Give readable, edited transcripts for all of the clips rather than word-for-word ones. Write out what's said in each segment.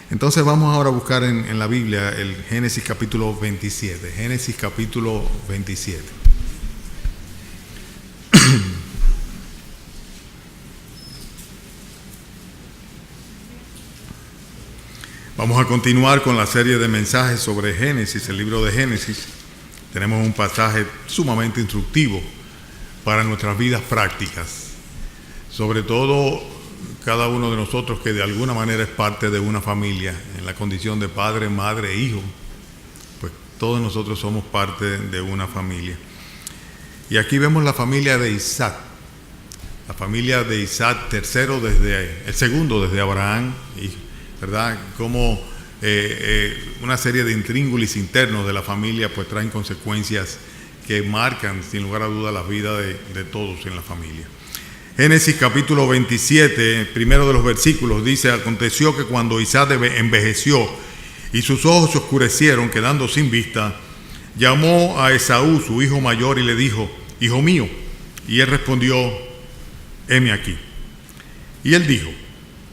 Entonces vamos ahora a buscar en la Biblia el Génesis capítulo 27. Génesis capítulo 27. Vamos a continuar con la serie de mensajes sobre Génesis, el libro de Génesis. Tenemos un pasaje sumamente instructivo para nuestras vidas prácticas. Sobre todo cada uno de nosotros que de alguna manera es parte de una familia, en la condición de padre, madre e hijo, pues todos nosotros somos parte de una familia. Y aquí vemos la familia de Isaac, la familia de Isaac el segundo desde Abraham, ¿verdad? Como una serie de intríngulis internos de la familia pues traen consecuencias que marcan sin lugar a duda la vida de todos en la familia. Génesis capítulo 27, primero de los versículos, dice: aconteció que cuando Isaac envejeció y sus ojos se oscurecieron, quedando sin vista, llamó a Esaú, su hijo mayor, y le dijo: hijo mío. Y él respondió: heme aquí. Y él dijo: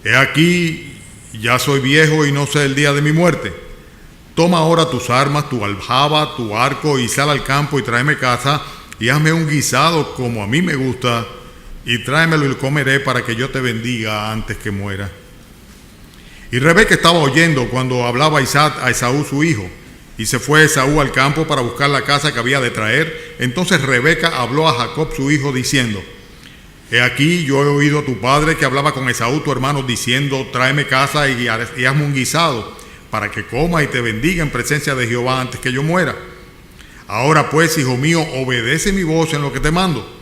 he aquí, ya soy viejo y no sé el día de mi muerte. Toma ahora tus armas, tu aljaba, tu arco, y sal al campo y tráeme caza, y hazme un guisado como a mí me gusta, y tráemelo y lo comeré para que yo te bendiga antes que muera. Y Rebeca estaba oyendo cuando hablaba Isaac a Esaú su hijo, y se fue Esaú al campo para buscar la caza que había de traer. Entonces Rebeca habló a Jacob su hijo diciendo: he aquí, yo he oído a tu padre que hablaba con Esaú tu hermano diciendo: tráeme caza y hazme un guisado para que coma y te bendiga en presencia de Jehová antes que yo muera. Ahora pues, hijo mío, obedece mi voz en lo que te mando.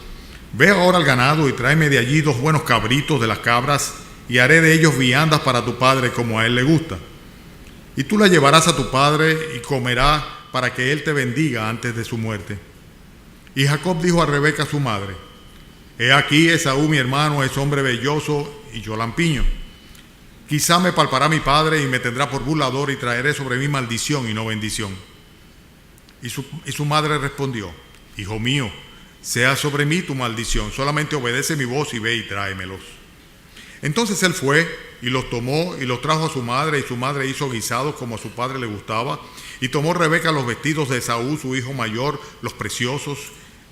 Ve ahora al ganado y tráeme de allí 2 buenos cabritos de las cabras, y haré de ellos viandas para tu padre como a él le gusta. Y tú la llevarás a tu padre y comerá para que él te bendiga antes de su muerte. Y Jacob dijo a Rebeca su madre: he aquí, Esaú mi hermano es hombre velloso y yo lampiño. Quizá me palpará mi padre y me tendrá por burlador, y traeré sobre mí maldición y no bendición. Y su madre respondió: hijo mío, sea sobre mí tu maldición, solamente obedece mi voz y ve y tráemelos. Entonces él fue y los tomó y los trajo a su madre, y su madre hizo guisados como a su padre le gustaba. Y tomó Rebeca los vestidos de Esaú su hijo mayor, los preciosos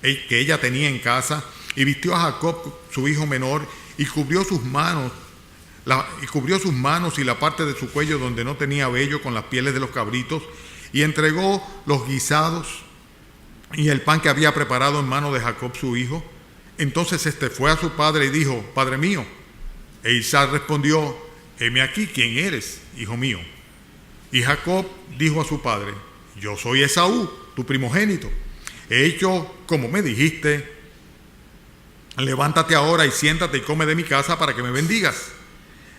que ella tenía en casa, y vistió a Jacob su hijo menor, y cubrió sus manos y la parte de su cuello donde no tenía vello con las pieles de los cabritos, y entregó los guisados y el pan que había preparado en mano de Jacob su hijo. Entonces fue a su padre y dijo: padre mío. E Isaac respondió: heme aquí, ¿quién eres, hijo mío? Y Jacob dijo a su padre: yo soy Esaú, tu primogénito. He hecho como me dijiste. Levántate ahora y siéntate y come de mi casa para que me bendigas.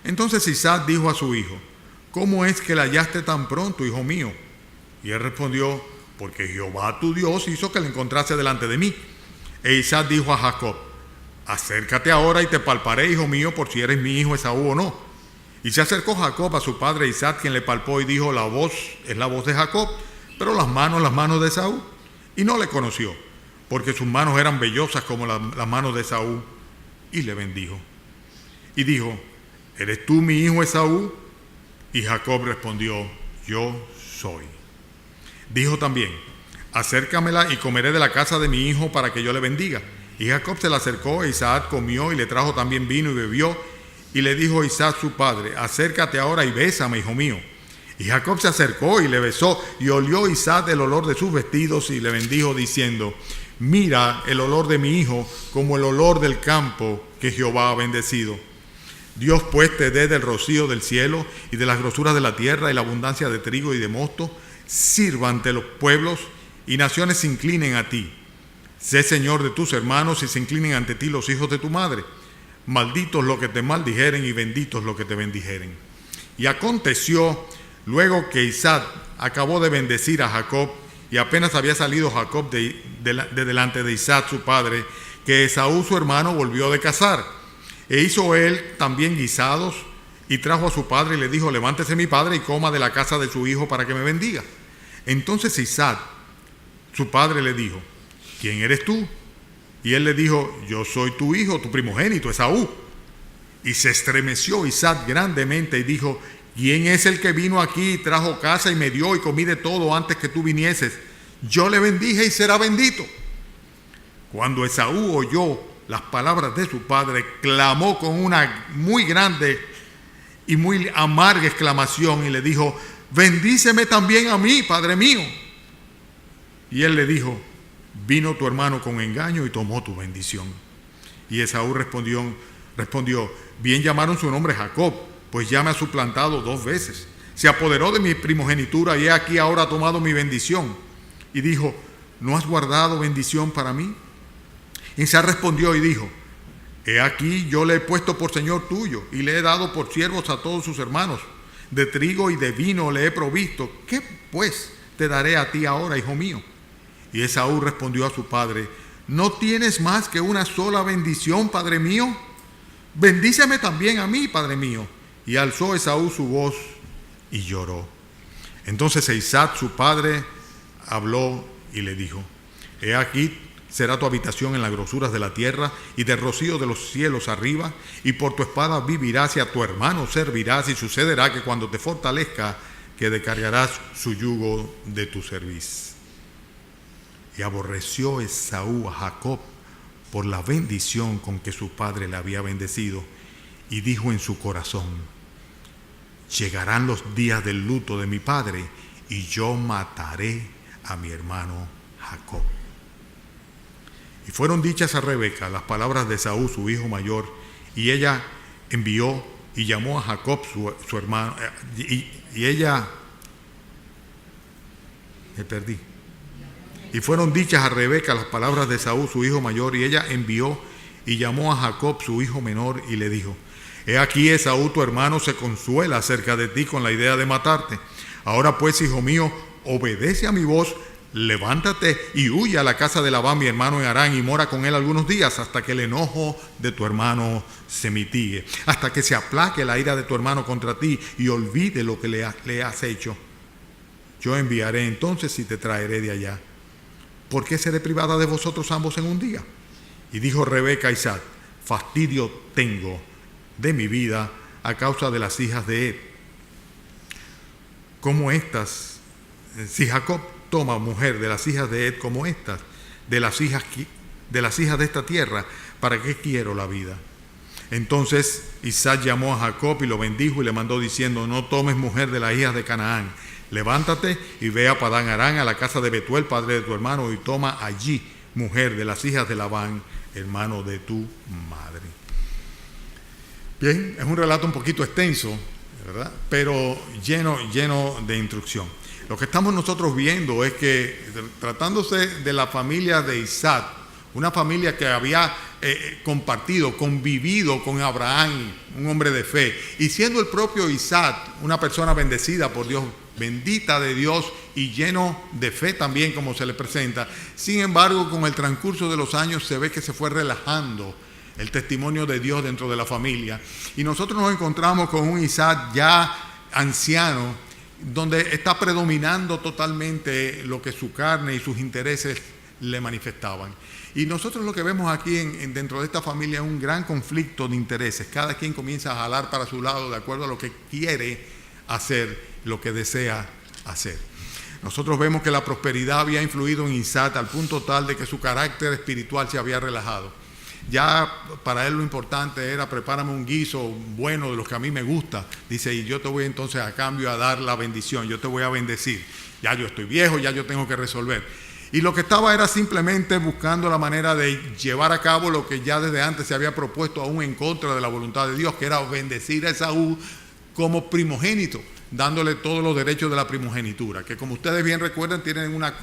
Entonces Isaac dijo a su hijo: ¿cómo es que la hallaste tan pronto, hijo mío? Y él respondió: porque Jehová tu Dios hizo que la encontrase delante de mí. E Isaac dijo a Jacob: acércate ahora y te palparé, hijo mío, por si eres mi hijo Esaú o no. Y se acercó Jacob a su padre Isaac, quien le palpó y dijo: la voz es la voz de Jacob, pero las manos de Esaú. Y no le conoció, porque sus manos eran vellosas como las manos de Esaú. Y le bendijo. Y dijo: ¿eres tú mi hijo Esaú? Y Jacob respondió: yo soy. Dijo también: acércamela y comeré de la casa de mi hijo para que yo le bendiga. Y Jacob se la acercó, e Isaac comió y le trajo también vino y bebió. Y le dijo Isaac su padre: acércate ahora y bésame, hijo mío. Y Jacob se acercó y le besó, y olió Isaac el olor de sus vestidos y le bendijo diciendo: mira el olor de mi hijo como el olor del campo que Jehová ha bendecido. Dios pues te dé del rocío del cielo y de las grosuras de la tierra y la abundancia de trigo y de mosto. Sirva ante los pueblos y naciones se inclinen a ti. Sé señor de tus hermanos y se inclinen ante ti los hijos de tu madre. Malditos los que te maldijeren y benditos los que te bendijeren. Y aconteció luego que Isaac acabó de bendecir a Jacob, y apenas había salido Jacob de delante de Isaac su padre, que Esaú su hermano volvió de cazar. E hizo él también guisados y trajo a su padre y le dijo: levántese mi padre y coma de la casa de su hijo para que me bendiga. Entonces Isaac su padre le dijo: ¿quién eres tú? Y él le dijo: yo soy tu hijo, tu primogénito Esaú. Y se estremeció Isaac grandemente y dijo: ¿quién es el que vino aquí, trajo casa y me dio y comí de todo antes que tú vinieses? Yo le bendije y será bendito. Cuando Esaú oyó las palabras de su padre, clamó con una muy grande y muy amarga exclamación y le dijo: bendíceme también a mí, padre mío. Y él le dijo: vino tu hermano con engaño y tomó tu bendición. Y Esaú respondió: bien llamaron su nombre Jacob, pues ya me ha suplantado 2 veces. Se apoderó de mi primogenitura y he aquí ahora ha tomado mi bendición. Y dijo: ¿no has guardado bendición para mí? Isaac respondió y dijo: he aquí yo le he puesto por señor tuyo y le he dado por siervos a todos sus hermanos. De trigo y de vino le he provisto. ¿Qué pues te daré a ti ahora, hijo mío? Y Esaú respondió a su padre: ¿no tienes más que una sola bendición, padre mío? Bendíceme también a mí, padre mío. Y alzó Esaú su voz y lloró. Entonces Isaac, su padre, habló y le dijo: he aquí será tu habitación en las grosuras de la tierra y del rocío de los cielos arriba, y por tu espada vivirás y a tu hermano servirás, y sucederá que cuando te fortalezca, que descargarás su yugo de tu cerviz. Y aborreció Esaú a Jacob por la bendición con que su padre le había bendecido, y dijo en su corazón: llegarán los días del luto de mi padre, y yo mataré a mi hermano Jacob. Y fueron dichas a Rebeca las palabras de Esaú, su hijo mayor, y ella envió y llamó a Jacob, su hermano, Y fueron dichas a Rebeca las palabras de Esaú, su hijo mayor, y ella envió y llamó a Jacob, su hijo menor, y le dijo: he aquí Esaú, tu hermano, se consuela acerca de ti con la idea de matarte. Ahora pues, hijo mío, obedece a mi voz, levántate y huye a la casa de Labán, mi hermano, en Harán, y mora con él algunos días, hasta que el enojo de tu hermano se mitigue, hasta que se aplaque la ira de tu hermano contra ti y olvide lo que le has hecho. Yo enviaré entonces y te traeré de allá. ¿Por qué seré privada de vosotros ambos en un día? Y dijo Rebeca a Isaac: fastidio tengo de mi vida a causa de las hijas de Ed. Como estas, si Jacob toma mujer de las hijas de Ed como estas, de las hijas de esta tierra, ¿para qué quiero la vida? Entonces Isaac llamó a Jacob y lo bendijo y le mandó diciendo: no tomes mujer de las hijas de Canaán. Levántate y ve a Padán Aram, a la casa de Betuel, padre de tu hermano, y toma allí mujer de las hijas de Labán, hermano de tu madre. Bien, es un relato un poquito extenso, ¿verdad? Pero lleno de instrucción. Lo que estamos nosotros viendo es que, tratándose de la familia de Isaac, una familia que había compartido, convivido con Abraham, un hombre de fe, y siendo el propio Isaac una persona bendecida por Dios, bendita de Dios y lleno de fe también, como se le presenta. Sin embargo, con el transcurso de los años se ve que se fue relajando el testimonio de Dios dentro de la familia, y nosotros nos encontramos con un Isaac ya anciano, donde está predominando totalmente lo que su carne y sus intereses le manifestaban. Y nosotros lo que vemos aquí dentro de esta familia es un gran conflicto de intereses. Cada quien comienza a jalar para su lado de acuerdo a lo que quiere hacer, lo que desea hacer. Nosotros vemos que la prosperidad había influido en Isaac al punto tal de que su carácter espiritual se había relajado. Ya para él lo importante era: prepárame un guiso bueno de los que a mí me gusta. Dice: y yo te voy entonces a cambio a dar la bendición, yo te voy a bendecir. Ya yo estoy viejo, ya yo tengo que resolver. Y lo que estaba era simplemente buscando la manera de llevar a cabo lo que ya desde antes se había propuesto, aún en contra de la voluntad de Dios, que era bendecir a Esaú como primogénito, dándole todos los derechos de la primogenitura, que como ustedes bien recuerdan tienen una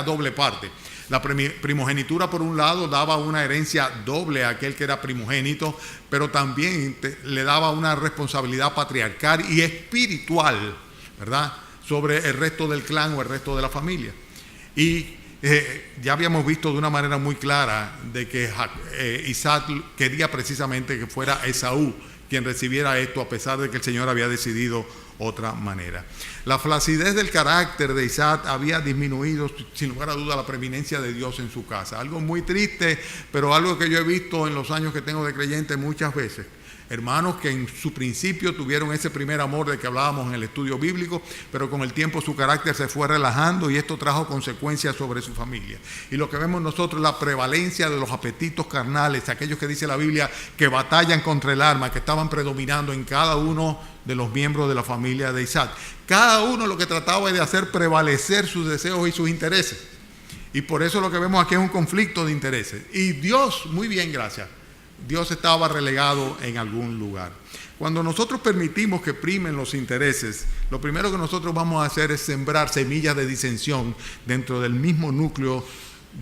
doble parte. La primogenitura, por un lado, daba una herencia doble a aquel que era primogénito, pero también le daba una responsabilidad patriarcal y espiritual, ¿verdad?, sobre el resto del clan o el resto de la familia. Y ya habíamos visto de una manera muy clara de que Isaac quería precisamente que fuera Esaú quien recibiera esto, a pesar de que el Señor había decidido otra manera. La flacidez del carácter de Isaac había disminuido, sin lugar a duda, la preeminencia de Dios en su casa. Algo muy triste, pero algo que yo he visto en los años que tengo de creyente muchas veces, hermanos que en su principio tuvieron ese primer amor de que hablábamos en el estudio bíblico, pero con el tiempo su carácter se fue relajando y esto trajo consecuencias sobre su familia. Y lo que vemos nosotros es la prevalencia de los apetitos carnales, aquellos que dice la Biblia que batallan contra el alma, que estaban predominando en cada uno de los miembros de la familia de Isaac. Cada uno lo que trataba de hacer prevalecer sus deseos y sus intereses. Y por eso lo que vemos aquí es un conflicto de intereses. Y Dios, muy bien, gracias, Dios estaba relegado en algún lugar. Cuando nosotros permitimos que primen los intereses, lo primero que nosotros vamos a hacer es sembrar semillas de disensión dentro del mismo núcleo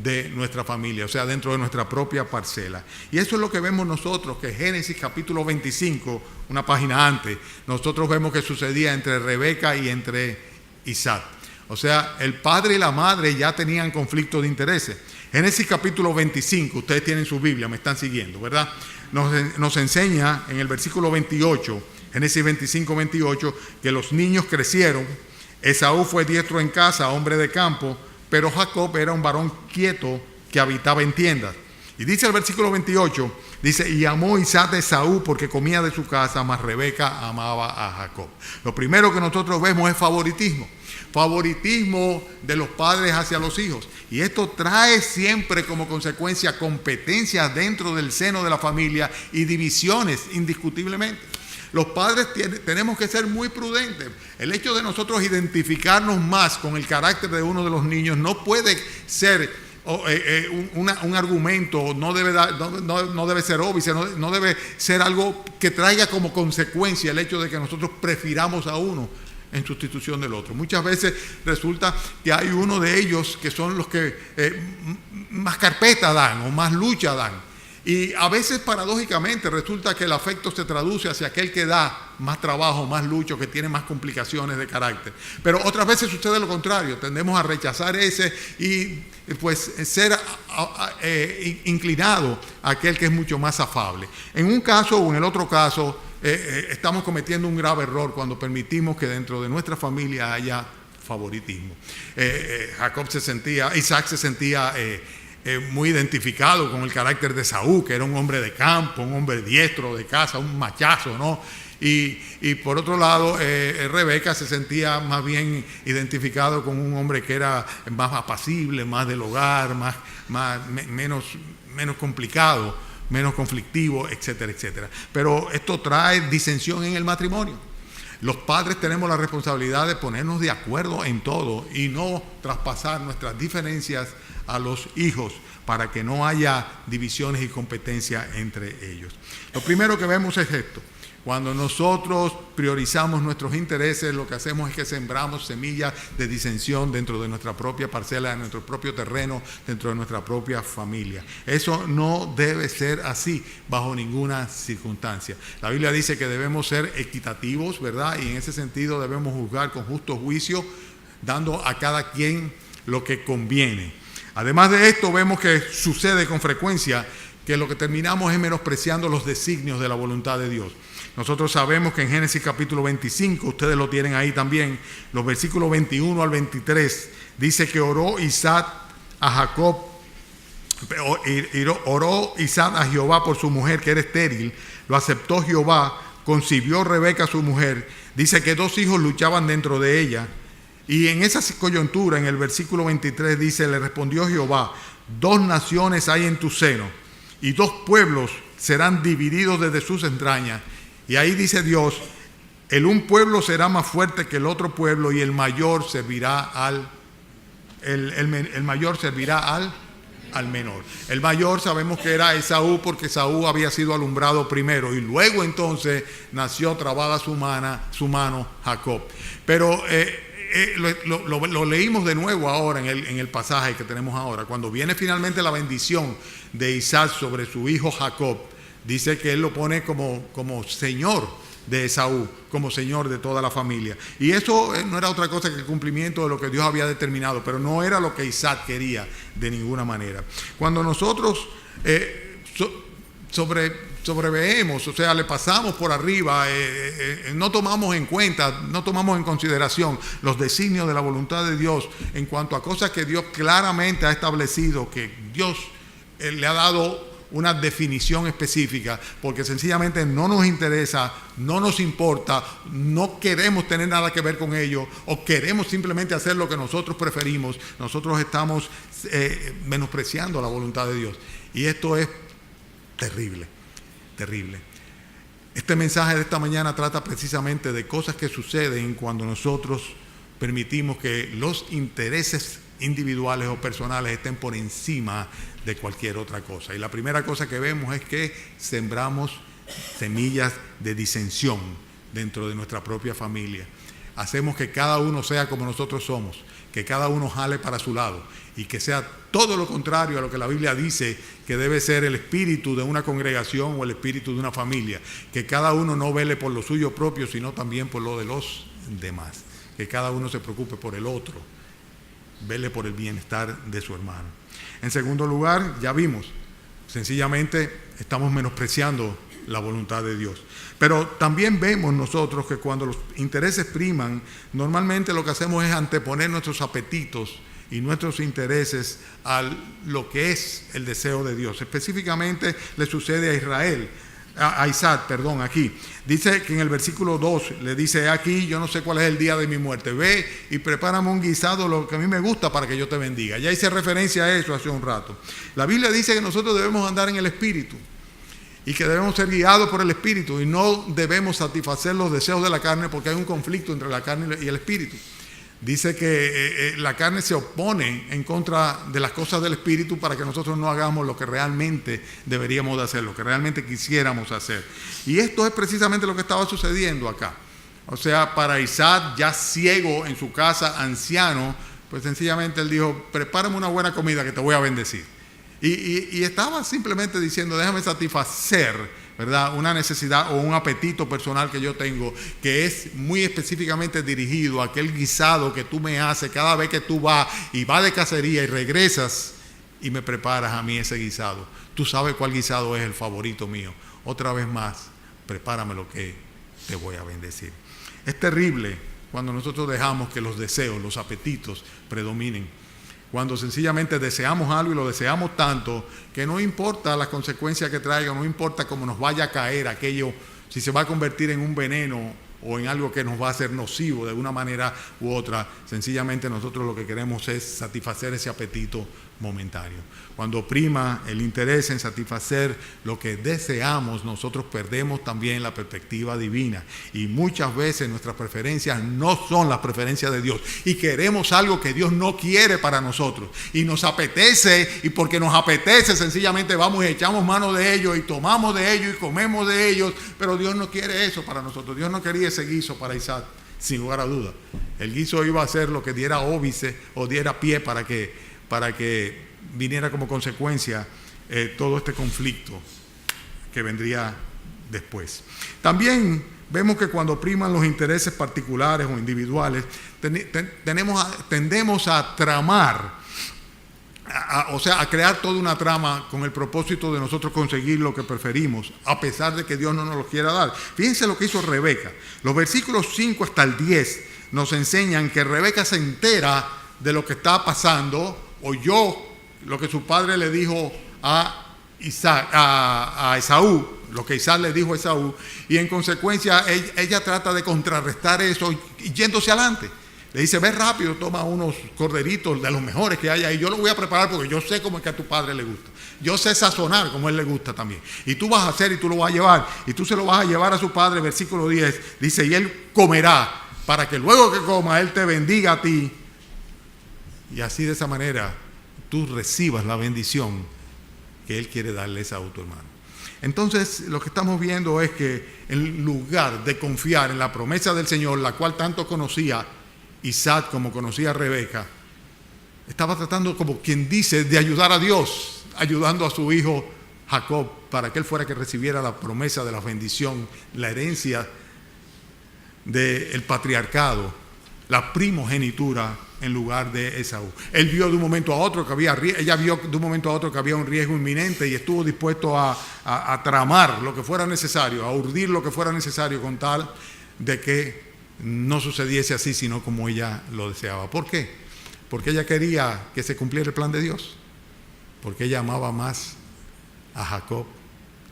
de nuestra familia, o sea, dentro de nuestra propia parcela. Y eso es lo que vemos nosotros, que Génesis capítulo 25, una página antes, nosotros vemos que sucedía entre Rebeca y entre Isaac. O sea, el padre y la madre ya tenían conflicto de intereses. Génesis capítulo 25, ustedes tienen su Biblia, me están siguiendo, ¿verdad? Nos enseña en el versículo 28, Génesis 25, 28, que los niños crecieron. Esaú fue diestro en casa, hombre de campo, pero Jacob era un varón quieto que habitaba en tiendas. Y dice el versículo 28, dice, y amó Isaac a Esaú porque comía de su casa, mas Rebeca amaba a Jacob. Lo primero que nosotros vemos es favoritismo de los padres hacia los hijos. Y esto trae siempre como consecuencia competencias dentro del seno de la familia y divisiones indiscutiblemente. Los padres tenemos que ser muy prudentes. El hecho de nosotros identificarnos más con el carácter de uno de los niños no puede ser un argumento, no debe ser obvio, no debe ser algo que traiga como consecuencia el hecho de que nosotros prefiramos a uno en sustitución del otro. Muchas veces resulta que hay uno de ellos que son los que más carpeta dan o más lucha dan. Y a veces paradójicamente resulta que el afecto se traduce hacia aquel que da más trabajo, más lucha, que tiene más complicaciones de carácter. Pero otras veces sucede lo contrario, tendemos a rechazar ese y pues ser inclinado a aquel que es mucho más afable. En un caso o en el otro caso estamos cometiendo un grave error cuando permitimos que dentro de nuestra familia haya favoritismo. Isaac se sentía muy identificado con el carácter de Esaú, que era un hombre de campo, un hombre diestro de casa, un machazo, ¿no? Y por otro lado, Rebeca se sentía más bien identificado con un hombre que era más apacible, más del hogar, menos complicado, menos conflictivo, etcétera, etcétera. Pero esto trae disensión en el matrimonio. Los padres tenemos la responsabilidad de ponernos de acuerdo en todo y no traspasar nuestras diferencias a los hijos para que no haya divisiones y competencia entre ellos. Lo primero que vemos es esto. Cuando nosotros priorizamos nuestros intereses, lo que hacemos es que sembramos semillas de disensión dentro de nuestra propia parcela, de nuestro propio terreno, dentro de nuestra propia familia. Eso no debe ser así bajo ninguna circunstancia. La Biblia dice que debemos ser equitativos, ¿verdad? Y en ese sentido debemos juzgar con justo juicio, dando a cada quien lo que conviene. Además de esto, vemos que sucede con frecuencia que lo que terminamos es menospreciando los designios de la voluntad de Dios. Nosotros sabemos que en Génesis capítulo 25, ustedes lo tienen ahí también, los versículos 21 al 23, dice que oró Isaac a Jacob, oró Isaac a Jehová por su mujer que era estéril, lo aceptó Jehová, concibió Rebeca su mujer, dice que 2 hijos luchaban dentro de ella, y en esa coyuntura, en el versículo 23 dice, le respondió Jehová, 2 naciones hay en tu seno, y 2 pueblos serán divididos desde sus entrañas. Y ahí dice Dios, un pueblo será más fuerte que el otro pueblo y el mayor servirá al menor. El mayor sabemos que era Esaú porque Esaú había sido alumbrado primero y luego entonces nació trabada su mano Jacob. Pero lo leímos de nuevo ahora en el pasaje que tenemos ahora. Cuando viene finalmente la bendición de Isaac sobre su hijo Jacob, dice que él lo pone como señor de Esaú, como señor de toda la familia. Y eso no era otra cosa que el cumplimiento de lo que Dios había determinado, pero no era lo que Isaac quería de ninguna manera. Cuando nosotros sobreveemos, o sea, le pasamos por arriba, no tomamos en cuenta, no tomamos en consideración los designios de la voluntad de Dios en cuanto a cosas que Dios claramente ha establecido, que Dios le ha dado una definición específica, porque sencillamente no nos interesa, no nos importa, no queremos tener nada que ver con ello, o queremos simplemente hacer lo que nosotros preferimos. Nosotros estamos menospreciando la voluntad de Dios. Y esto es terrible, terrible. Este mensaje de esta mañana trata precisamente de cosas que suceden cuando nosotros permitimos que los intereses individuales o personales estén por encima de cualquier otra cosa. Y la primera cosa que vemos es que sembramos semillas de disensión dentro de nuestra propia familia. Hacemos que cada uno sea como nosotros somos, que cada uno jale para su lado y que sea todo lo contrario a lo que la Biblia dice que debe ser el espíritu de una congregación o el espíritu de una familia, que cada uno no vele por lo suyo propio, sino también por lo de los demás, que cada uno se preocupe por el otro, vele por el bienestar de su hermano. En segundo lugar, ya vimos, sencillamente estamos menospreciando la voluntad de Dios. Pero también vemos nosotros que cuando los intereses priman, normalmente lo que hacemos es anteponer nuestros apetitos y nuestros intereses a lo que es el deseo de Dios. Específicamente le sucede a Israel, a Isaac, aquí. Dice que en el versículo 2 le dice: aquí yo no sé cuál es el día de mi muerte, ve y prepárame un guisado, lo que a mí me gusta, para que yo te bendiga. Ya hice referencia a eso hace un rato. La Biblia dice que nosotros debemos andar en el Espíritu y que debemos ser guiados por el Espíritu y no debemos satisfacer los deseos de la carne, porque hay un conflicto entre la carne y el Espíritu. Dice que la carne se opone en contra de las cosas del Espíritu para que nosotros no hagamos lo que realmente deberíamos de hacer, lo que realmente quisiéramos hacer. Y esto es precisamente lo que estaba sucediendo acá. O sea, para Isaac, ya ciego en su casa, anciano, pues sencillamente él dijo: prepárame una buena comida que te voy a bendecir. Y estaba simplemente diciendo: déjame satisfacer, ¿verdad?, una necesidad o un apetito personal que yo tengo, que es muy específicamente dirigido a aquel guisado que tú me haces cada vez que tú vas de cacería y regresas y me preparas a mí ese guisado. Tú sabes cuál guisado es el favorito mío. Otra vez más, prepárame lo que te voy a bendecir. Es terrible cuando nosotros dejamos que los deseos, los apetitos predominen. Cuando sencillamente deseamos algo y lo deseamos tanto que no importa las consecuencias que traiga, no importa cómo nos vaya a caer aquello, si se va a convertir en un veneno o en algo que nos va a hacer nocivo de una manera u otra, sencillamente nosotros lo que queremos es satisfacer ese apetito momentáneo. Cuando prima el interés en satisfacer lo que deseamos, nosotros perdemos también la perspectiva divina, y muchas veces nuestras preferencias no son las preferencias de Dios y queremos algo que Dios no quiere para nosotros y nos apetece, y porque nos apetece sencillamente vamos y echamos mano de ellos y tomamos de ellos y comemos de ellos, pero Dios no quiere eso para nosotros. Dios no quería ese guiso para Isaac, sin lugar a duda. El guiso iba a ser lo que diera óbice o diera pie para que viniera como consecuencia todo este conflicto que vendría después. También vemos que cuando priman los intereses particulares o individuales, tendemos a tramar, a crear toda una trama con el propósito de nosotros conseguir lo que preferimos, a pesar de que Dios no nos lo quiera dar. Fíjense lo que hizo Rebeca. Los versículos 5 hasta el 10 nos enseñan que Rebeca se entera de lo que está pasando, oyó lo que su padre le dijo a Esaú, lo que Isaac le dijo a Esaú, y en consecuencia ella trata de contrarrestar eso y yéndose adelante. Le dice: ve rápido, toma unos corderitos de los mejores que hay ahí, yo los voy a preparar porque yo sé cómo es que a tu padre le gusta. Yo sé sazonar como a él le gusta también. Y tú vas a hacer y tú lo vas a llevar, y tú se lo vas a llevar a su padre. Versículo 10 dice: y él comerá, para que luego que coma él te bendiga a ti, y así de esa manera tú recibas la bendición que él quiere darle a Esaú, tu hermano. Entonces lo que estamos viendo es que en lugar de confiar en la promesa del Señor, la cual tanto conocía Isaac como conocía a Rebeca, estaba tratando, como quien dice, de ayudar a Dios, ayudando a su hijo Jacob para que él fuera que recibiera la promesa de la bendición, la herencia del patriarcado, la primogenitura en lugar de Esaú. Ella vio de un momento a otro que había un riesgo inminente y estuvo dispuesto a tramar lo que fuera necesario, a urdir lo que fuera necesario con tal de que no sucediese así, sino como ella lo deseaba. ¿Por qué? Porque ella quería que se cumpliera el plan de Dios. Porque ella amaba más a Jacob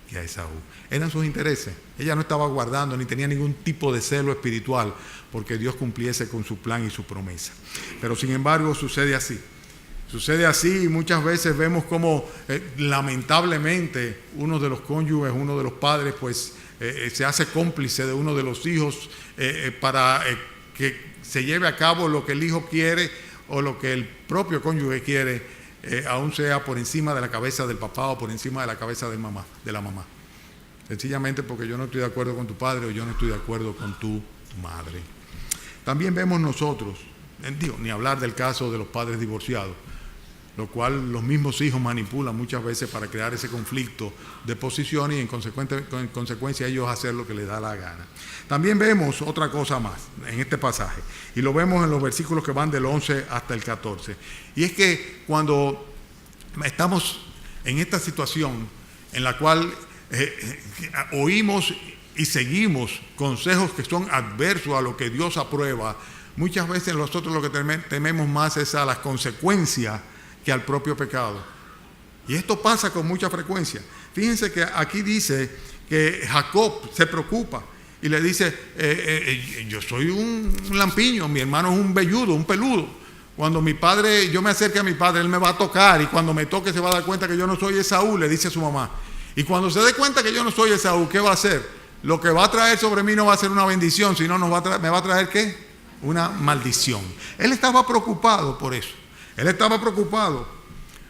que a Esaú. Eran sus intereses. Ella no estaba guardando ni tenía ningún tipo de celo espiritual porque Dios cumpliese con su plan y su promesa. Pero sin embargo sucede así. Sucede así y muchas veces vemos como lamentablemente uno de los cónyuges, uno de los padres, pues se hace cómplice de uno de los hijos para que se lleve a cabo lo que el hijo quiere o lo que el propio cónyuge quiere, aún sea por encima de la cabeza del papá o por encima de la cabeza de la mamá. Sencillamente porque yo no estoy de acuerdo con tu padre o yo no estoy de acuerdo con tu madre. También vemos nosotros, ni hablar del caso de los padres divorciados, lo cual los mismos hijos manipulan muchas veces para crear ese conflicto de posición y en consecuencia ellos hacer lo que les da la gana. También vemos otra cosa más en este pasaje y lo vemos en los versículos que van del 11 hasta el 14. Y es que cuando estamos en esta situación en la cual oímos y seguimos consejos que son adversos a lo que Dios aprueba, muchas veces nosotros lo que tememos más es a las consecuencias que al propio pecado. Y esto pasa con mucha frecuencia. Fíjense que aquí dice que Jacob se preocupa y le dice, yo soy un lampiño, mi hermano es un velludo, un peludo. Cuando yo me acerque a mi padre, él me va a tocar y cuando me toque se va a dar cuenta que yo no soy Esaú, le dice a su mamá. Y cuando se dé cuenta que yo no soy Esaú, ¿qué va a hacer? Lo que va a traer sobre mí no va a ser una bendición, sino me va a traer ¿qué? Una maldición. Él estaba preocupado por eso. Él estaba preocupado,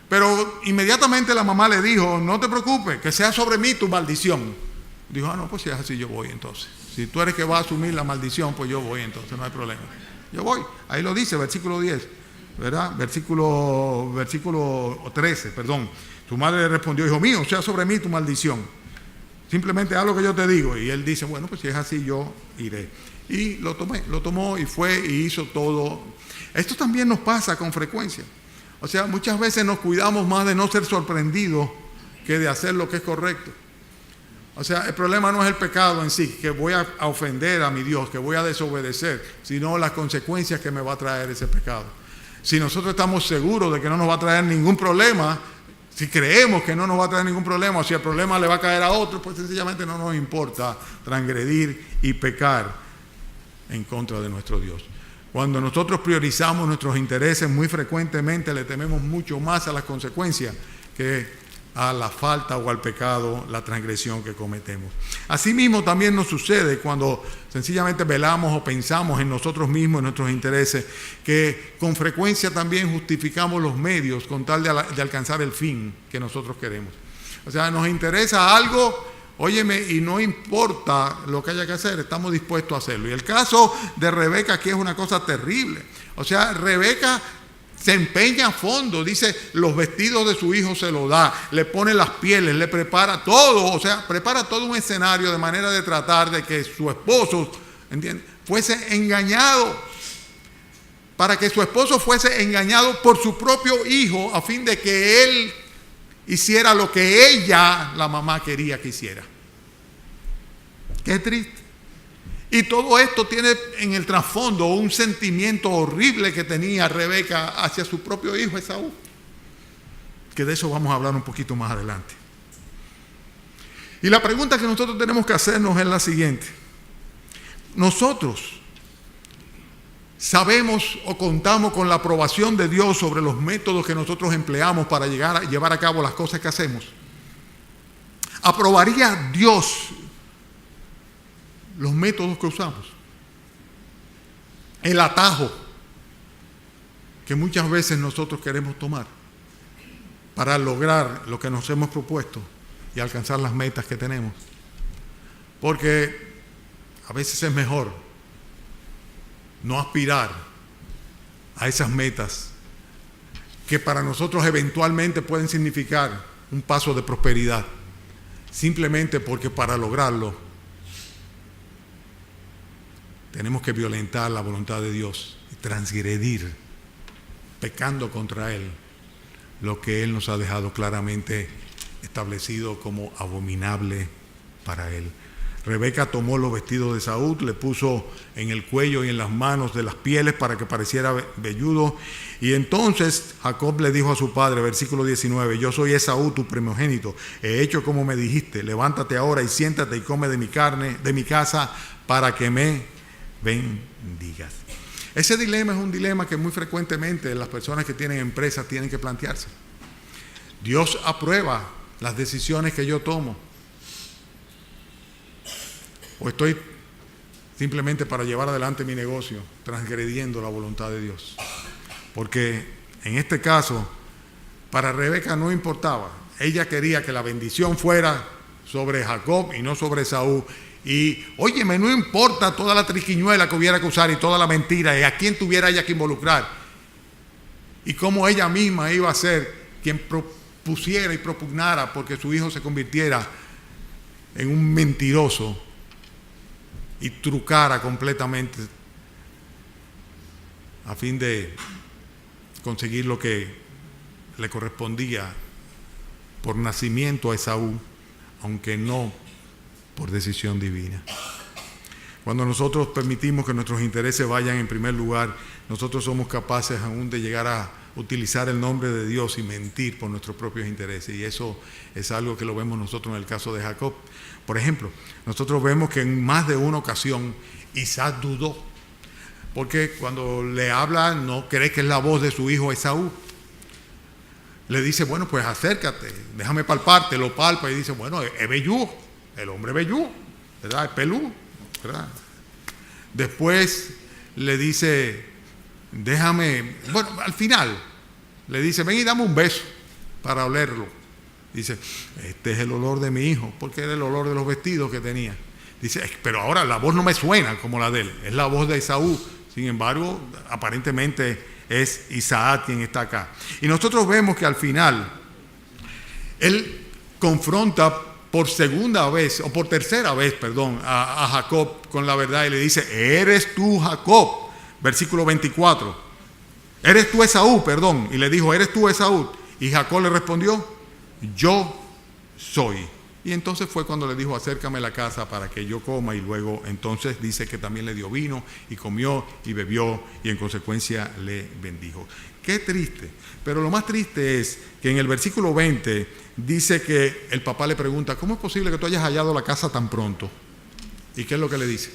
pero inmediatamente la mamá le dijo, no te preocupes, que sea sobre mí tu maldición. Dijo, no, pues si es así yo voy entonces. Si tú eres que va a asumir la maldición, pues yo voy entonces, no hay problema. Yo voy, ahí lo dice, versículo 10, ¿verdad? Versículo 13, perdón. Tu madre le respondió, hijo mío, sea sobre mí tu maldición. Simplemente haz lo que yo te digo. Y él dice, bueno, pues si es así yo iré. Y lo tomó y fue y hizo todo. Esto también nos pasa con frecuencia. O sea, muchas veces nos cuidamos más de no ser sorprendidos que de hacer lo que es correcto. O sea, el problema no es el pecado en sí, que voy a ofender a mi Dios, que voy a desobedecer, sino las consecuencias que me va a traer ese pecado. Si nosotros estamos seguros de que no nos va a traer ningún problema, si creemos que no nos va a traer ningún problema, o si el problema le va a caer a otro, pues sencillamente no nos importa transgredir y pecar en contra de nuestro Dios. Cuando nosotros priorizamos nuestros intereses, muy frecuentemente le tememos mucho más a las consecuencias que a la falta o al pecado, la transgresión que cometemos. Asimismo también nos sucede cuando sencillamente velamos o pensamos en nosotros mismos, en nuestros intereses, que con frecuencia también justificamos los medios con tal de alcanzar el fin que nosotros queremos. O sea, nos interesa algo, óyeme, y no importa lo que haya que hacer, estamos dispuestos a hacerlo. Y el caso de Rebeca aquí es una cosa terrible. O sea, Rebeca se empeña a fondo, dice, los vestidos de su hijo se los da, le pone las pieles, le prepara todo, o sea, prepara todo un escenario de manera de tratar de que su esposo, ¿entiendes?, fuese engañado, para que su esposo fuese engañado por su propio hijo, a fin de que él hiciera lo que ella, la mamá, quería que hiciera. Qué triste. Y todo esto tiene en el trasfondo un sentimiento horrible que tenía Rebeca hacia su propio hijo Esaú. Que de eso vamos a hablar un poquito más adelante. Y la pregunta que nosotros tenemos que hacernos es la siguiente. Nosotros sabemos o contamos con la aprobación de Dios sobre los métodos que nosotros empleamos para llevar a cabo las cosas que hacemos. ¿Aprobaría Dios los métodos que usamos? El atajo que muchas veces nosotros queremos tomar para lograr lo que nos hemos propuesto y alcanzar las metas que tenemos. Porque a veces es mejor no aspirar a esas metas que para nosotros eventualmente pueden significar un paso de prosperidad, simplemente porque para lograrlo tenemos que violentar la voluntad de Dios y transgredir, pecando contra Él, lo que Él nos ha dejado claramente establecido como abominable para Él. Rebeca tomó los vestidos de Esaú, le puso en el cuello y en las manos de las pieles para que pareciera velludo. Y entonces Jacob le dijo a su padre, versículo 19, yo soy Esaú, tu primogénito, he hecho como me dijiste, levántate ahora y siéntate y come de mi carne, de mi casa, para que me bendigas. Ese dilema es un dilema que muy frecuentemente las personas que tienen empresas tienen que plantearse. Dios aprueba las decisiones que yo tomo, o estoy simplemente para llevar adelante mi negocio, transgrediendo la voluntad de Dios. Porque en este caso, para Rebeca no importaba. Ella quería que la bendición fuera sobre Jacob y no sobre Esaú. Y, óyeme, no importa toda la triquiñuela que hubiera que usar y toda la mentira y a quién tuviera ella que involucrar. Y cómo ella misma iba a ser quien propusiera y propugnara porque su hijo se convirtiera en un mentiroso y trucara completamente a fin de conseguir lo que le correspondía por nacimiento a Esaú, aunque no por decisión divina. Cuando nosotros permitimos que nuestros intereses vayan en primer lugar, nosotros somos capaces aún de llegar a utilizar el nombre de Dios y mentir por nuestros propios intereses. Y eso es algo que lo vemos nosotros en el caso de Jacob. Por ejemplo, nosotros vemos que en más de una ocasión Isaac dudó, porque cuando le habla no cree que es la voz de su hijo Esaú. Le dice, bueno, pues acércate, déjame palparte, lo palpa y dice, bueno, es vellú, el hombre vellú, ¿verdad? Es pelú, ¿verdad? Después le dice, déjame, bueno, al final le dice, ven y dame un beso para olerlo. Dice, este es el olor de mi hijo, porque era el olor de los vestidos que tenía. Dice, pero ahora la voz no me suena como la de él, es la voz de Esaú. Sin embargo, aparentemente es Isaac quien está acá. Y nosotros vemos que al final él confronta por segunda vez, o por tercera vez, perdón, a Jacob con la verdad y le dice, eres tú Jacob, versículo 24. Eres tú Esaú, perdón. Y le dijo, eres tú Esaú. Y Jacob le respondió, yo soy. Y entonces fue cuando le dijo, acércame a la casa para que yo coma. Y luego entonces dice que también le dio vino y comió y bebió y en consecuencia le bendijo. Qué triste. Pero lo más triste es que en el versículo 20 dice que el papá le pregunta, ¿cómo es posible que tú hayas hallado la casa tan pronto? ¿Y qué es lo que le dice?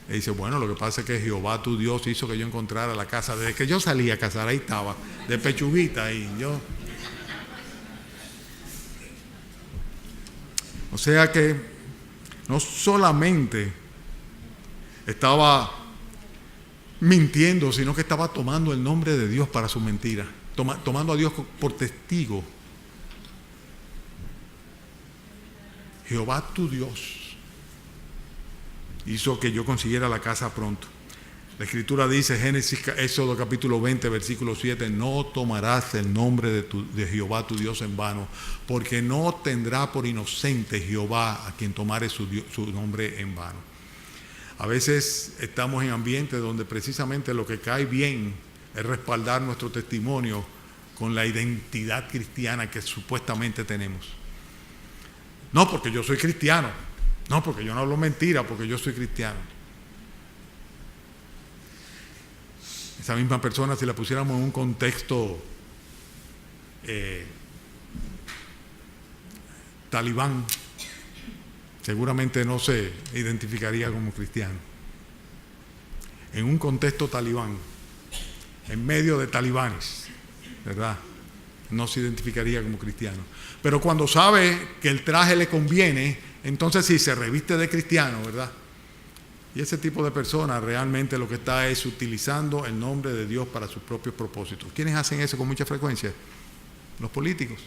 Le dice, bueno, lo que pasa es que Jehová tu Dios hizo que yo encontrara la casa. Desde que yo salí a cazar, ahí estaba, de pechuguita, y yo... O sea que no solamente estaba mintiendo, sino que estaba tomando el nombre de Dios para su mentira, tomando a Dios por testigo. Jehová tu Dios hizo que yo consiguiera la casa pronto. La Escritura dice, Éxodo capítulo 20, versículo 7, no tomarás el nombre de Jehová tu Dios en vano, porque no tendrá por inocente Jehová a quien tomare su nombre en vano. A veces estamos en ambientes donde precisamente lo que cae bien es respaldar nuestro testimonio con la identidad cristiana que supuestamente tenemos. No porque yo soy cristiano, no porque yo no hablo mentira, porque yo soy cristiano. Esa misma persona, si la pusiéramos en un contexto talibán, seguramente no se identificaría como cristiano. En un contexto talibán, en medio de talibanes, ¿verdad? No se identificaría como cristiano. Pero cuando sabe que el traje le conviene, entonces sí se reviste de cristiano, ¿verdad? Y ese tipo de personas realmente lo que está es utilizando el nombre de Dios para sus propios propósitos. ¿Quiénes hacen eso con mucha frecuencia? Los políticos.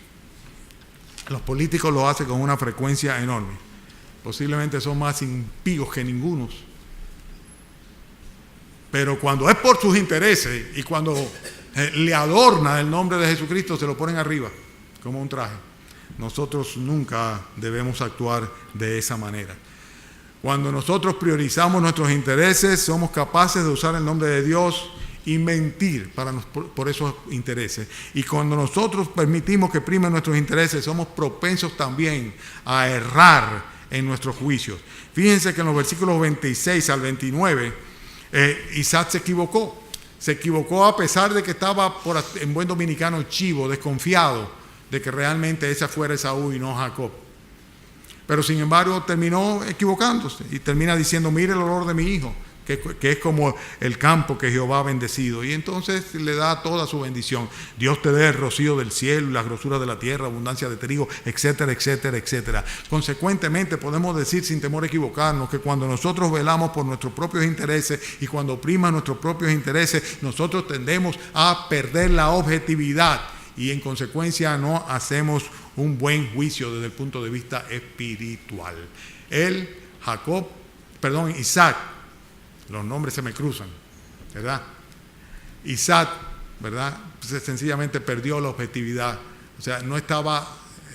Los políticos lo hacen con una frecuencia enorme. Posiblemente son más impíos que ningunos. Pero cuando es por sus intereses y cuando le adorna el nombre de Jesucristo, se lo ponen arriba, como un traje. Nosotros nunca debemos actuar de esa manera. Cuando nosotros priorizamos nuestros intereses, somos capaces de usar el nombre de Dios y mentir por esos intereses. Y cuando nosotros permitimos que primen nuestros intereses, somos propensos también a errar en nuestros juicios. Fíjense que en los versículos 26 al 29, Isaac se equivocó. Se equivocó a pesar de que estaba, en buen dominicano, chivo, desconfiado de que realmente ese fuera Esaú y no Jacob. Pero sin embargo terminó equivocándose y termina diciendo: mire el olor de mi hijo, que es como el campo que Jehová ha bendecido. Y entonces le da toda su bendición. Dios te dé el rocío del cielo y las grosuras de la tierra, abundancia de trigo, etcétera, etcétera, etcétera. Consecuentemente podemos decir sin temor a equivocarnos que cuando nosotros velamos por nuestros propios intereses y cuando priman nuestros propios intereses, nosotros tendemos a perder la objetividad y en consecuencia no hacemos un buen juicio desde el punto de vista espiritual. Isaac, los nombres se me cruzan, ¿verdad? Isaac, ¿verdad? Pues sencillamente perdió la objetividad. O sea, no estaba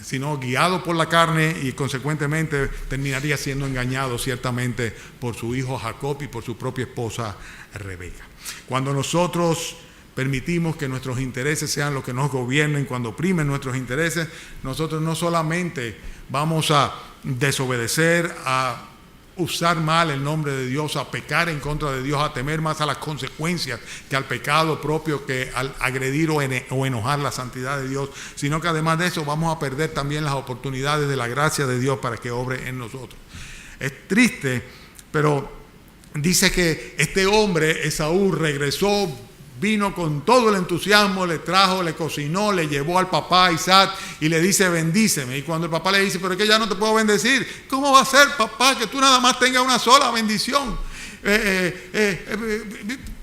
sino guiado por la carne y consecuentemente terminaría siendo engañado ciertamente por su hijo Jacob y por su propia esposa Rebeca. Cuando nosotros permitimos que nuestros intereses sean los que nos gobiernen, cuando oprimen nuestros intereses, nosotros no solamente vamos a desobedecer, a usar mal el nombre de Dios, a pecar en contra de Dios, a temer más a las consecuencias que al pecado propio, que al agredir o enojar la santidad de Dios, sino que además de eso vamos a perder también las oportunidades de la gracia de Dios para que obre en nosotros. Es triste, pero dice que este hombre, Esaú, regresó, vino con todo el entusiasmo, le trajo, le cocinó, le llevó al papá Isaac y le dice: bendíceme. Y cuando el papá le dice: pero es que ya no te puedo bendecir. ¿Cómo va a ser, papá, que tú nada más tengas una sola bendición?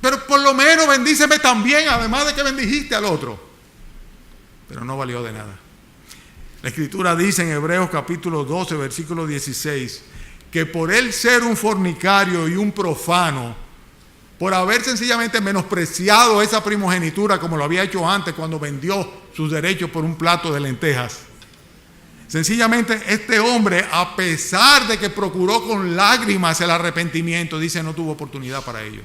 Pero por lo menos bendíceme también, además de que bendijiste al otro. Pero no valió de nada. La Escritura dice en Hebreos capítulo 12, versículo 16, que por él ser un fornicario y un profano, por haber sencillamente menospreciado esa primogenitura como lo había hecho antes cuando vendió sus derechos por un plato de lentejas. Sencillamente este hombre, a pesar de que procuró con lágrimas el arrepentimiento, dice no tuvo oportunidad para ello.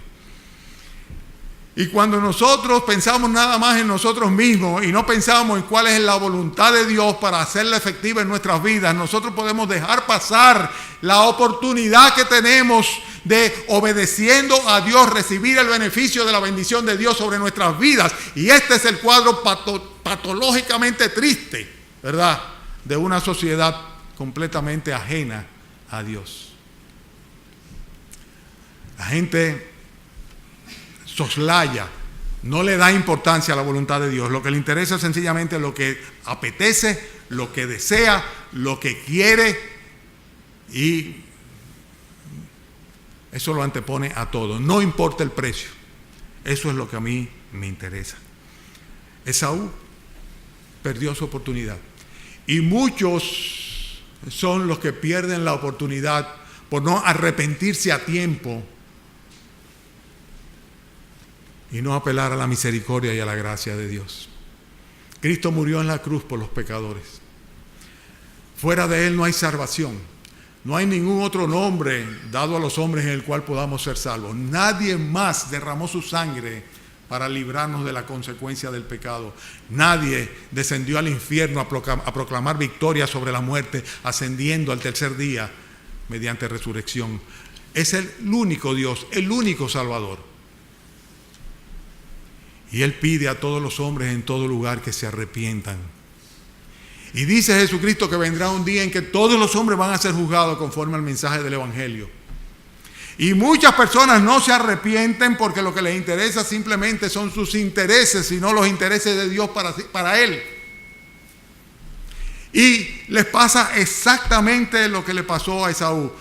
Y cuando nosotros pensamos nada más en nosotros mismos y no pensamos en cuál es la voluntad de Dios para hacerla efectiva en nuestras vidas, nosotros podemos dejar pasar la oportunidad que tenemos de, obedeciendo a Dios, recibir el beneficio de la bendición de Dios sobre nuestras vidas. Y este es el cuadro patológicamente triste, ¿verdad?, de una sociedad completamente ajena a Dios. La gente soslaya, no le da importancia a la voluntad de Dios. Lo que le interesa es sencillamente lo que apetece, lo que desea, lo que quiere, y eso lo antepone a todo. No importa el precio. Eso es lo que a mí me interesa. Esaú perdió su oportunidad. Y muchos son los que pierden la oportunidad por no arrepentirse a tiempo y no apelar a la misericordia y a la gracia de Dios. Cristo murió en la cruz por los pecadores. Fuera de Él no hay salvación. No hay ningún otro nombre dado a los hombres en el cual podamos ser salvos. Nadie más derramó su sangre para librarnos de la consecuencia del pecado. Nadie descendió al infierno a proclamar victoria sobre la muerte, ascendiendo al tercer día mediante resurrección. Es el único Dios, el único Salvador. Y Él pide a todos los hombres en todo lugar que se arrepientan. Y dice Jesucristo que vendrá un día en que todos los hombres van a ser juzgados conforme al mensaje del Evangelio. Y muchas personas no se arrepienten porque lo que les interesa simplemente son sus intereses, sino los intereses de Dios para Él. Y les pasa exactamente lo que le pasó a Esaú.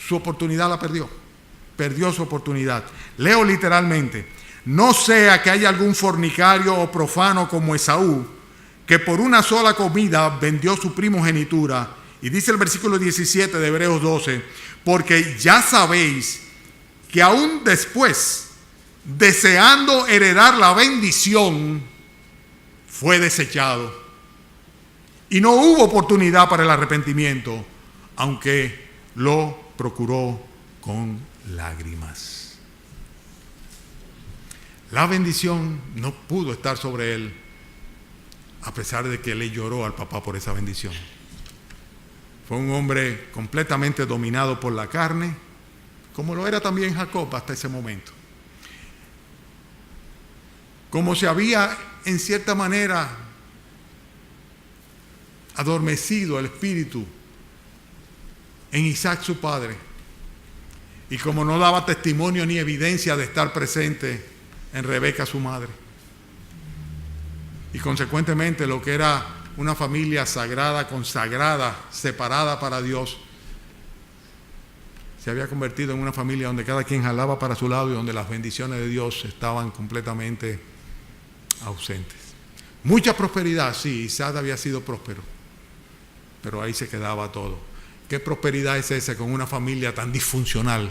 Su oportunidad la perdió. Perdió su oportunidad. Leo literalmente: no sea que haya algún fornicario o profano como Esaú, que por una sola comida vendió su primogenitura. Y dice el versículo 17 de Hebreos 12: porque ya sabéis que aún después, deseando heredar la bendición, fue desechado. Y no hubo oportunidad para el arrepentimiento, aunque lo procuró con lágrimas. La bendición no pudo estar sobre él, a pesar de que le lloró al papá por esa bendición. Fue un hombre completamente dominado por la carne, como lo era también Jacob hasta ese momento. Como se había, en cierta manera, adormecido el espíritu en Isaac su padre, y como no daba testimonio ni evidencia de estar presente en Rebeca su madre, y consecuentemente lo que era una familia sagrada, consagrada, separada para Dios, se había convertido en una familia donde cada quien jalaba para su lado y donde las bendiciones de Dios estaban completamente ausentes. Mucha prosperidad, sí, Isaac había sido próspero, pero ahí se quedaba todo. ¿Qué prosperidad es esa con una familia tan disfuncional,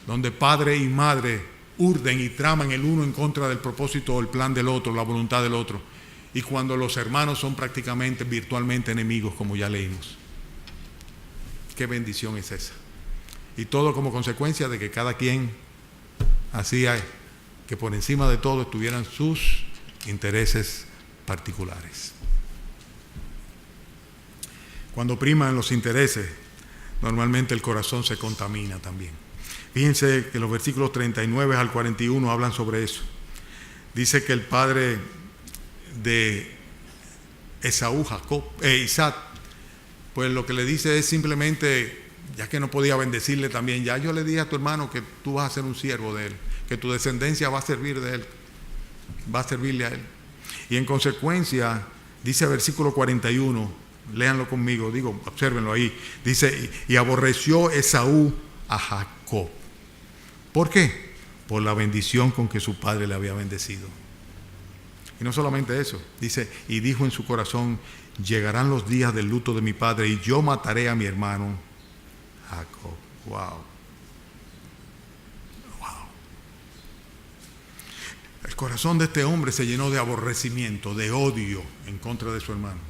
donde padre y madre urden y traman el uno en contra del propósito o el plan del otro, la voluntad del otro, y cuando los hermanos son prácticamente virtualmente enemigos, como ya leímos? ¿Qué bendición es esa? Y todo como consecuencia de que cada quien hacía que por encima de todo estuvieran sus intereses particulares. Cuando priman los intereses, normalmente el corazón se contamina también. Fíjense que los versículos 39 al 41 hablan sobre eso. Dice que el padre de Esaú, Isaac, pues lo que le dice es simplemente, ya que no podía bendecirle también, ya yo le dije a tu hermano que tú vas a ser un siervo de él, que tu descendencia va a servir de él, va a servirle a él. Y en consecuencia, dice el versículo 41, léanlo conmigo, obsérvenlo ahí, dice, y aborreció Esaú a Jacob. ¿Por qué? Por la bendición con que su padre le había bendecido. Y no solamente eso, dice, y dijo en su corazón, llegarán los días del luto de mi padre y yo mataré a mi hermano Jacob. Wow. El corazón de este hombre se llenó de aborrecimiento, de odio en contra de su hermano.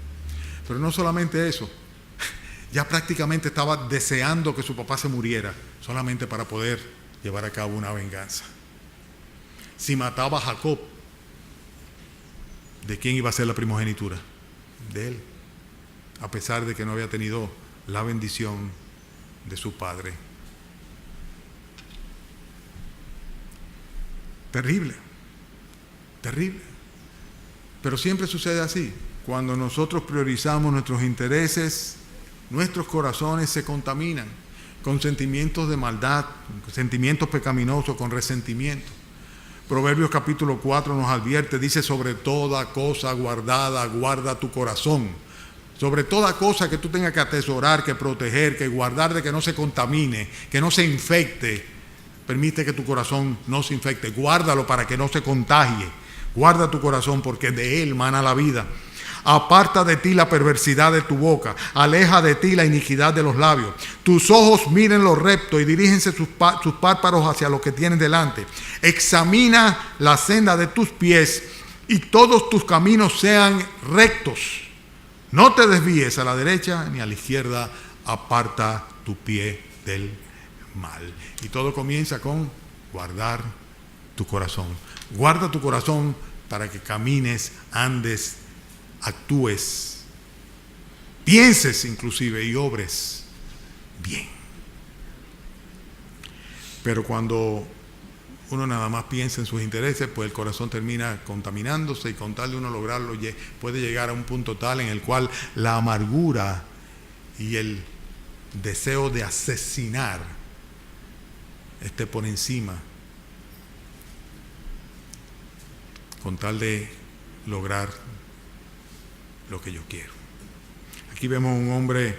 Pero no solamente eso, ya prácticamente estaba deseando que su papá se muriera, solamente para poder llevar a cabo una venganza. Si mataba a Jacob, ¿de quién iba a ser la primogenitura? De él, a pesar de que no había tenido la bendición de su padre. Terrible, terrible. Pero siempre sucede así. Cuando nosotros priorizamos nuestros intereses, nuestros corazones se contaminan con sentimientos de maldad, con sentimientos pecaminosos, con resentimiento. Proverbios capítulo 4 nos advierte, dice, sobre toda cosa guardada, guarda tu corazón. Sobre toda cosa que tú tengas que atesorar, que proteger, que guardar de que no se contamine, que no se infecte, permite que tu corazón no se infecte. Guárdalo para que no se contagie. Guarda tu corazón porque de él mana la vida. Aparta de ti la perversidad de tu boca, aleja de ti la iniquidad de los labios. Tus ojos miren lo recto y dirígense sus párpados hacia lo que tienes delante. Examina la senda de tus pies y todos tus caminos sean rectos. No te desvíes a la derecha ni a la izquierda, aparta tu pie del mal. Y todo comienza con guardar tu corazón. Guarda tu corazón para que camines, andes, actúes, pienses inclusive y obres bien. Pero cuando uno nada más piensa en sus intereses, pues el corazón termina contaminándose y con tal de uno lograrlo puede llegar a un punto tal en el cual la amargura y el deseo de asesinar esté por encima con tal de lograr lo que yo quiero. Aquí vemos un hombre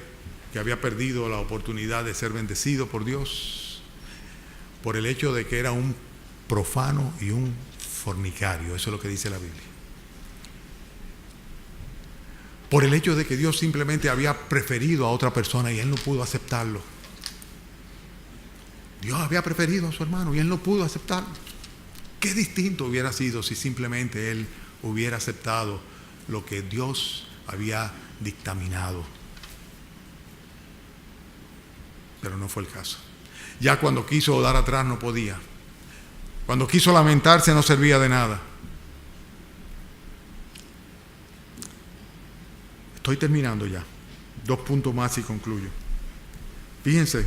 que había perdido la oportunidad de ser bendecido por Dios por el hecho de que era un profano y un fornicario. Eso es lo que dice la Biblia. Por el hecho de que Dios simplemente había preferido a otra persona y él no pudo aceptarlo. Dios había preferido a su hermano y él no pudo aceptarlo. Qué distinto hubiera sido si simplemente él hubiera aceptado lo que Dios había dictaminado. Pero no fue el caso. Ya cuando quiso dar atrás no podía. Cuando quiso lamentarse no servía de nada. Estoy terminando ya. 2 puntos más y concluyo. Fíjense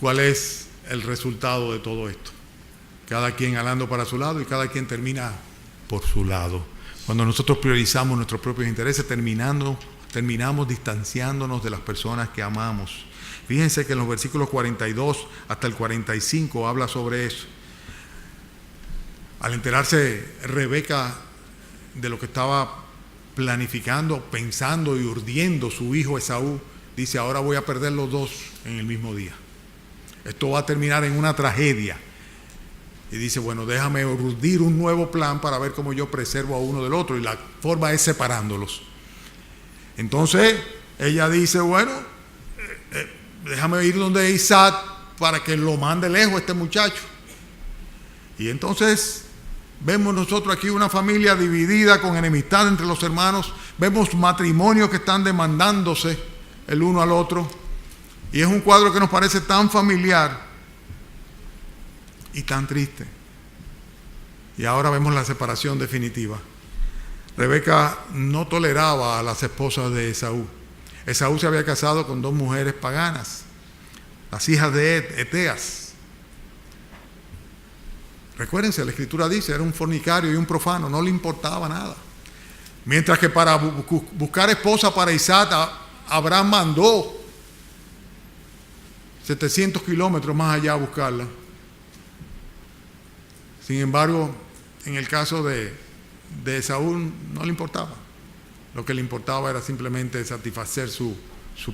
cuál es el resultado de todo esto. Cada quien jalando para su lado y cada quien termina por su lado. Cuando nosotros priorizamos nuestros propios intereses, terminamos distanciándonos de las personas que amamos. Fíjense que en los versículos 42 hasta el 45 habla sobre eso. Al enterarse Rebeca de lo que estaba planificando, pensando y urdiendo su hijo Esaú, dice: ahora voy a perder los dos en el mismo día. Esto va a terminar en una tragedia. Y dice: bueno, déjame urdir un nuevo plan para ver cómo yo preservo a uno del otro. Y la forma es separándolos. Entonces ella dice: bueno, déjame ir donde Isaac para que lo mande lejos este muchacho. Y entonces vemos nosotros aquí una familia dividida, con enemistad entre los hermanos. Vemos matrimonios que están demandándose el uno al otro. Y es un cuadro que nos parece tan familiar y tan triste. Y ahora vemos la separación definitiva. Rebeca no toleraba a las esposas de Esaú. Esaú se había casado con 2 mujeres paganas, las hijas de Eteas. Recuérdense, la Escritura dice, era un fornicario y un profano, no le importaba nada. Mientras que para buscar esposa para Isaac, Abraham mandó 700 kilómetros más allá a buscarla. Sin embargo, en el caso de Esaú no le importaba. Lo que le importaba era simplemente satisfacer su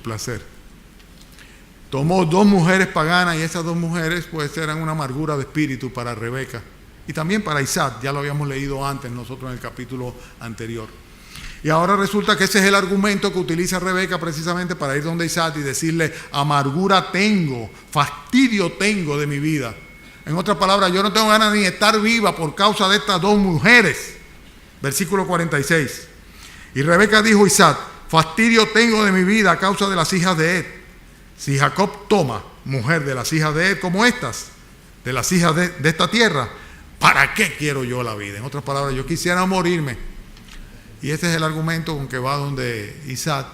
placer. Tomó 2 mujeres paganas y esas 2 mujeres pues eran una amargura de espíritu para Rebeca y también para Isaac. Ya lo habíamos leído antes nosotros en el capítulo anterior. Y ahora resulta que ese es el argumento que utiliza Rebeca precisamente para ir donde Isaac y decirle: amargura tengo, fastidio tengo de mi vida. En otras palabras, yo no tengo ganas ni de estar viva por causa de estas 2 mujeres. Versículo 46. Y Rebeca dijo a Isaac: fastidio tengo de mi vida a causa de las hijas de Ed. Si Jacob toma mujer de las hijas de Ed como estas, de las hijas de esta tierra, ¿para qué quiero yo la vida? En otras palabras, yo quisiera morirme. Y este es el argumento con que va donde Isaac,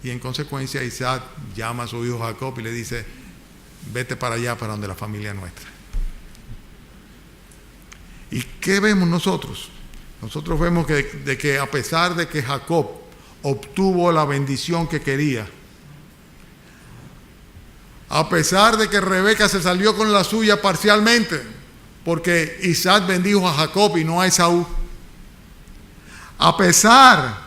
y en consecuencia Isaac llama a su hijo Jacob y le dice: vete para allá, para donde la familia nuestra. ¿Y qué vemos nosotros? Nosotros vemos que a pesar de que Jacob obtuvo la bendición que quería, a pesar de que Rebeca se salió con la suya parcialmente, porque Isaac bendijo a Jacob y no a Esaú, a pesar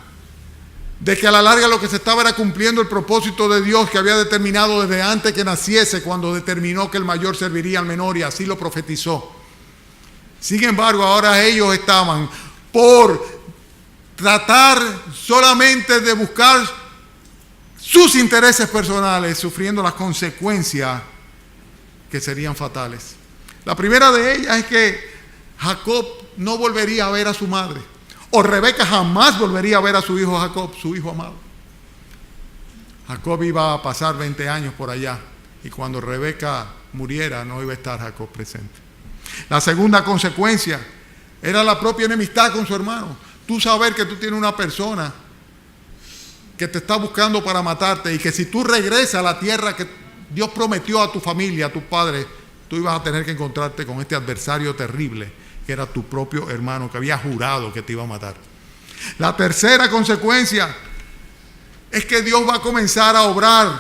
de que a la larga lo que se estaba era cumpliendo el propósito de Dios que había determinado desde antes que naciese, cuando determinó que el mayor serviría al menor, y así lo profetizó. Sin embargo, ahora ellos estaban por tratar solamente de buscar sus intereses personales, sufriendo las consecuencias que serían fatales. La primera de ellas es que Jacob no volvería a ver a su madre, o Rebeca jamás volvería a ver a su hijo Jacob, su hijo amado. Jacob iba a pasar 20 años por allá, y cuando Rebeca muriera no iba a estar Jacob presente. La segunda consecuencia era la propia enemistad con su hermano. Tú saber que tú tienes una persona que te está buscando para matarte, y que si tú regresas a la tierra que Dios prometió a tu familia, a tu padre, tú ibas a tener que encontrarte con este adversario terrible que era tu propio hermano, que había jurado que te iba a matar. La tercera consecuencia es que Dios va a comenzar a obrar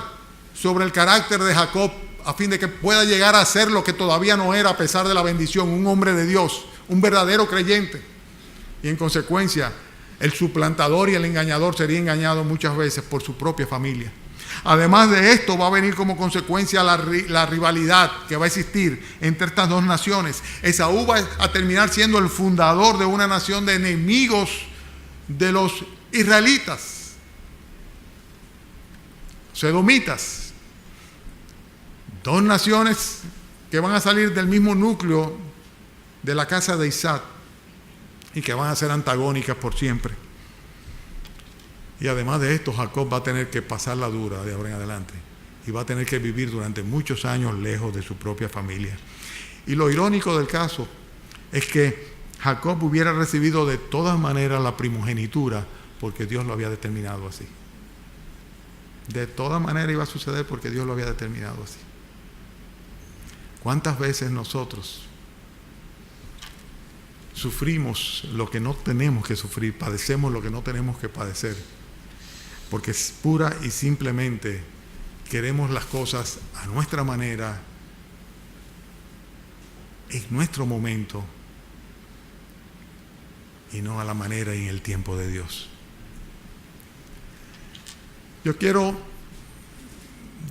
sobre el carácter de Jacob, a fin de que pueda llegar a ser lo que todavía no era a pesar de la bendición: un hombre de Dios, un verdadero creyente. Y en consecuencia, el suplantador y el engañador sería engañado muchas veces por su propia familia. Además de esto, va a venir como consecuencia la rivalidad que va a existir entre estas 2 naciones. Esaú va a terminar siendo el fundador de una nación de enemigos de los israelitas, sodomitas. 2 naciones que van a salir del mismo núcleo de la casa de Isaac y que van a ser antagónicas por siempre. Y además de esto, Jacob va a tener que pasar la dura de ahora en adelante y va a tener que vivir durante muchos años lejos de su propia familia. Y lo irónico del caso es que Jacob hubiera recibido de todas maneras la primogenitura, porque Dios lo había determinado así. De toda manera iba a suceder porque Dios lo había determinado así. ¿Cuántas veces nosotros sufrimos lo que no tenemos que sufrir, padecemos lo que no tenemos que padecer? Porque es pura y simplemente queremos las cosas a nuestra manera, en nuestro momento, y no a la manera y en el tiempo de Dios. Yo quiero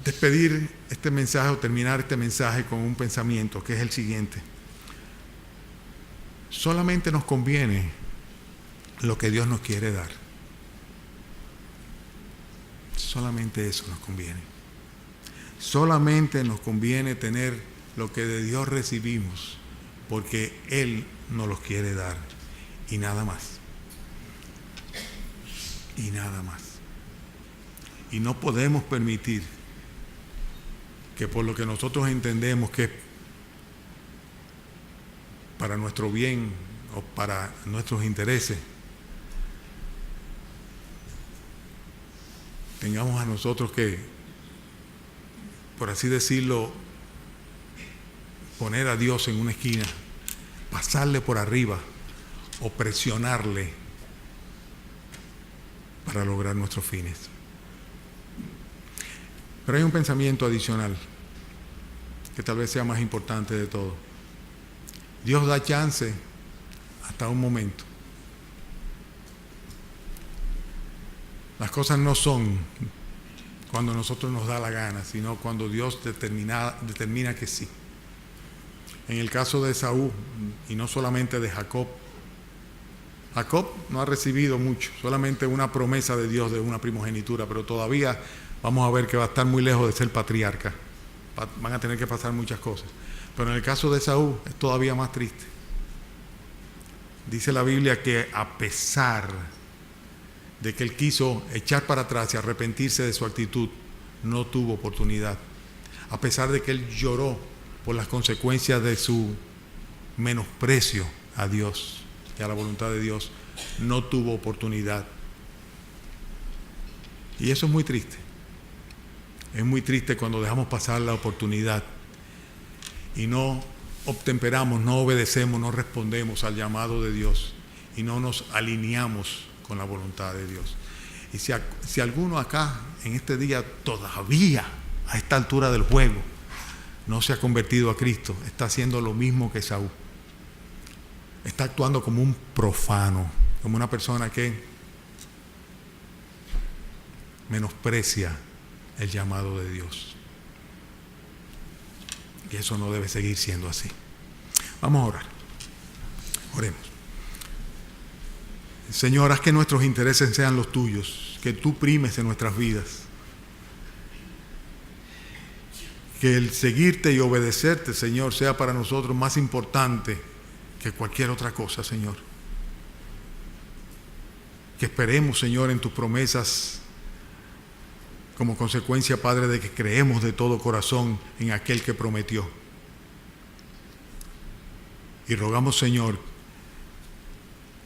despedir este mensaje o terminar este mensaje con un pensamiento que es el siguiente. Solamente nos conviene lo que Dios nos quiere dar. Solamente eso nos conviene. Solamente nos conviene tener lo que de Dios recibimos, porque Él nos los quiere dar. Y nada más. Y nada más. Y no podemos permitir que por lo que nosotros entendemos que es para nuestro bien o para nuestros intereses, tengamos a nosotros que, por así decirlo, poner a Dios en una esquina, pasarle por arriba o presionarle para lograr nuestros fines. Pero hay un pensamiento adicional que tal vez sea más importante de todo. Dios da chance hasta un momento. Las cosas no son cuando nosotros nos da la gana, sino cuando Dios determina que sí. En el caso de Esaú, y no solamente de Jacob, Jacob no ha recibido mucho, solamente una promesa de Dios de una primogenitura, pero todavía vamos a ver que va a estar muy lejos de ser patriarca. Van a tener que pasar muchas cosas. Pero en el caso de Esaú es todavía más triste. Dice la Biblia que a pesar de que él quiso echar para atrás y arrepentirse de su actitud, no tuvo oportunidad. A pesar de que él lloró por las consecuencias de su menosprecio a Dios y a la voluntad de Dios, no tuvo oportunidad. Y eso es muy triste. Es muy triste cuando dejamos pasar la oportunidad y no obtemperamos, no obedecemos, no respondemos al llamado de Dios y no nos alineamos con la voluntad de Dios. Y si alguno acá en este día todavía a esta altura del juego no se ha convertido a Cristo, está haciendo lo mismo que Saúl. Está actuando como un profano, como una persona que menosprecia el llamado de Dios. Y eso no debe seguir siendo así. Vamos a orar. Oremos. Señor, haz que nuestros intereses sean los tuyos, que tú primes en nuestras vidas. Que el seguirte y obedecerte, Señor, sea para nosotros más importante que cualquier otra cosa, Señor. Que esperemos, Señor, en tus promesas como consecuencia, Padre, de que creemos de todo corazón en aquel que prometió. Y rogamos, Señor,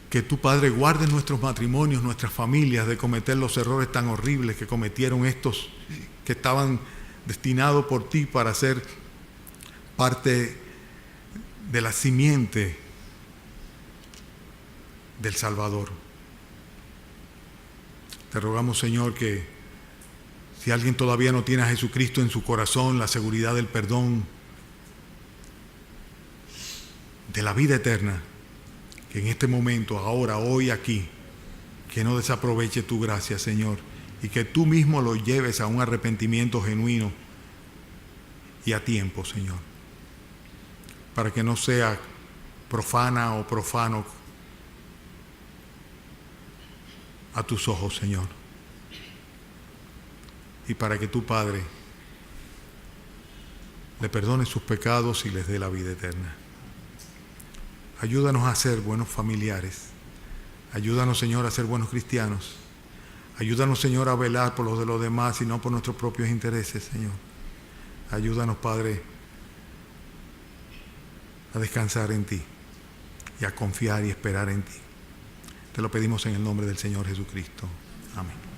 que tu Padre guarde nuestros matrimonios, nuestras familias, de cometer los errores tan horribles que cometieron estos que estaban destinados por ti para ser parte de la simiente del Salvador. Te rogamos, Señor, que si alguien todavía no tiene a Jesucristo en su corazón, la seguridad del perdón, de la vida eterna, que en este momento, ahora, hoy, aquí, que no desaproveche tu gracia, Señor, y que tú mismo lo lleves a un arrepentimiento genuino y a tiempo, Señor, para que no sea profana o profano a tus ojos, Señor, y para que tu Padre le perdone sus pecados y les dé la vida eterna. Ayúdanos a ser buenos familiares. Ayúdanos, Señor, a ser buenos cristianos. Ayúdanos, Señor, a velar por los de los demás y no por nuestros propios intereses, Señor. Ayúdanos, Padre, a descansar en ti y a confiar y esperar en ti. Te lo pedimos en el nombre del Señor Jesucristo. Amén.